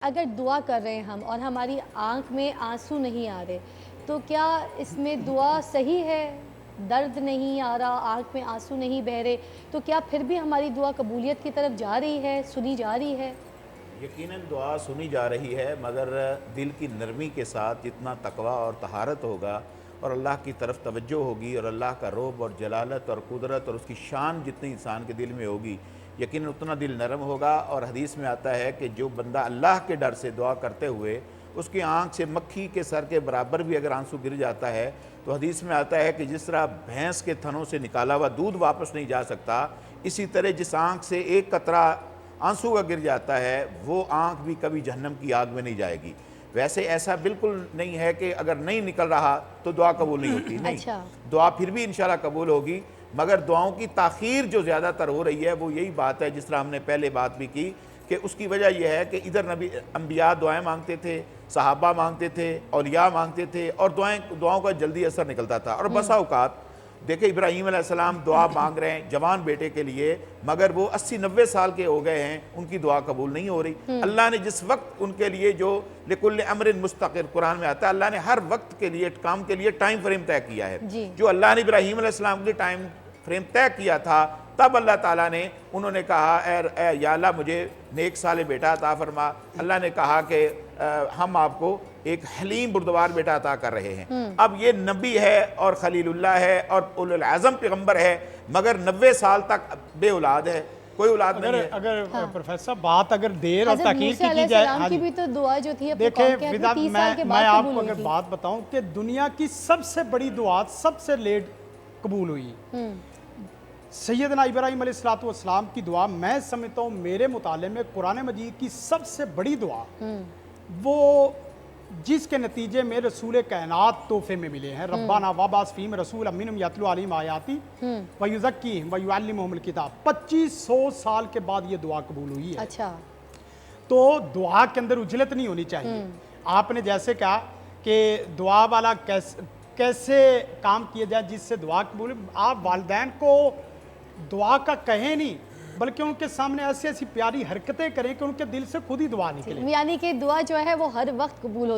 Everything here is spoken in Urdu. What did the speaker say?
اگر دعا کر رہے ہیں ہم اور ہماری آنکھ میں آنسو نہیں آ رہے تو کیا اس میں دعا صحیح ہے؟ درد نہیں آ رہا، آنکھ میں آنسو نہیں بہہ رہے تو کیا پھر بھی ہماری دعا قبولیت کی طرف جا رہی ہے، سنی جا رہی ہے؟ یقیناً دعا سنی جا رہی ہے، مگر دل کی نرمی کے ساتھ جتنا تقویٰ اور طہارت ہوگا اور اللہ کی طرف توجہ ہوگی اور اللہ کا رعب اور جلالت اور قدرت اور اس کی شان جتنی انسان کے دل میں ہوگی، یقیناً اتنا دل نرم ہوگا۔ اور حدیث میں آتا ہے کہ جو بندہ اللہ کے ڈر سے دعا کرتے ہوئے اس کی آنکھ سے مکھی کے سر کے برابر بھی اگر آنسو گر جاتا ہے تو حدیث میں آتا ہے کہ جس طرح بھینس کے تھنوں سے نکالا ہوا دودھ واپس نہیں جا سکتا، اسی طرح جس آنکھ سے ایک قطرہ آنسو کا گر جاتا ہے وہ آنکھ بھی کبھی جہنم کی آگ میں نہیں جائے گی۔ ویسے ایسا بالکل نہیں ہے کہ اگر نہیں نکل رہا تو دعا قبول نہیں ہوتی، نہیں، اچھا، دعا پھر بھی انشاءاللہ قبول ہوگی، مگر دعاؤں کی تاخیر جو زیادہ تر ہو رہی ہے وہ یہی بات ہے جس طرح ہم نے پہلے بات بھی کی کہ اس کی وجہ یہ ہے کہ ادھر انبیاء دعائیں مانگتے تھے، صحابہ مانگتے تھے، اولیاء مانگتے تھے اور دعاؤں کا جلدی اثر نکلتا تھا۔ اور بسا اوقات دیکھیں ابراہیم علیہ السلام دعا مانگ رہے ہیں جوان بیٹے کے لیے، مگر وہ 80-90 سال کے ہو گئے ہیں، ان کی دعا قبول نہیں ہو رہی۔ اللہ نے جس وقت ان کے لیے جو لِكُلِّ أَمْرٍ مُسْتَقِرٍ قرآن میں آتا ہے، اللہ نے ہر وقت کے لیے کام کے لیے ٹائم فریم طے کیا ہے۔ جی، جو اللہ نے ابراہیم علیہ السلام کے ٹائم فریم طے کیا تھا، تب اللہ تعالیٰ نے انہوں نے کہا اے یا اللہ مجھے نیک صالح بیٹا عطا فرما۔ اللہ نے کہا کہ ہم آپ کو ایک حلیم بردبار بیٹا عطا کر رہے ہیں۔ اب یہ نبی ہے اور خلیل اللہ ہے اور اولو العزم پیغمبر ہے، مگر 90 سال تک بے اولاد ہے، کوئی اولاد نہیں ہے۔ اگر پروفیسر بات اگر دیر اور حضرت تاخیر موسیٰ کی علیہ جائے، السلام کی بھی تو دعا جو تھی اپنے دیکھیں قوم کے حق میں 30 سال کے میں بعد آپ قبول کو ہوئی اگر تھی۔ بات بتاؤں کہ دنیا کی سب سے بڑی دعا سب سے لیٹ قبول ہوئی، سیدنا ابراہیم علیہ السلام کی دعا میں سمجھتا ہوں میرے مطالعے میں قرآن مجید کی سب سے بڑی دعا وہ جس کے نتیجے میں رسول کائنات تحفے میں ملے ہیں، ربنا وابعث فیہم رسولا منہم یتلو علیہم آیاتی ویزکیہم ویعلمہم الکتاب۔ 2500 سال کے بعد یہ دعا قبول ہوئی ہے۔ اچھا، تو دعا کے اندر اجلت نہیں ہونی چاہیے۔ آپ نے جیسے کہا کہ دعا والا کیسے کام کیا جائے جس سے دعا قبول، آپ والدین کو دعا کا کہیں نہیں بلکہ ان کے سامنے ایسی ایسی پیاری حرکتیں کریں کہ ان کے دل سے خود ہی دعا نکلے۔ یعنی کہ دعا جو ہے وہ ہر وقت قبول ہوتی ہے۔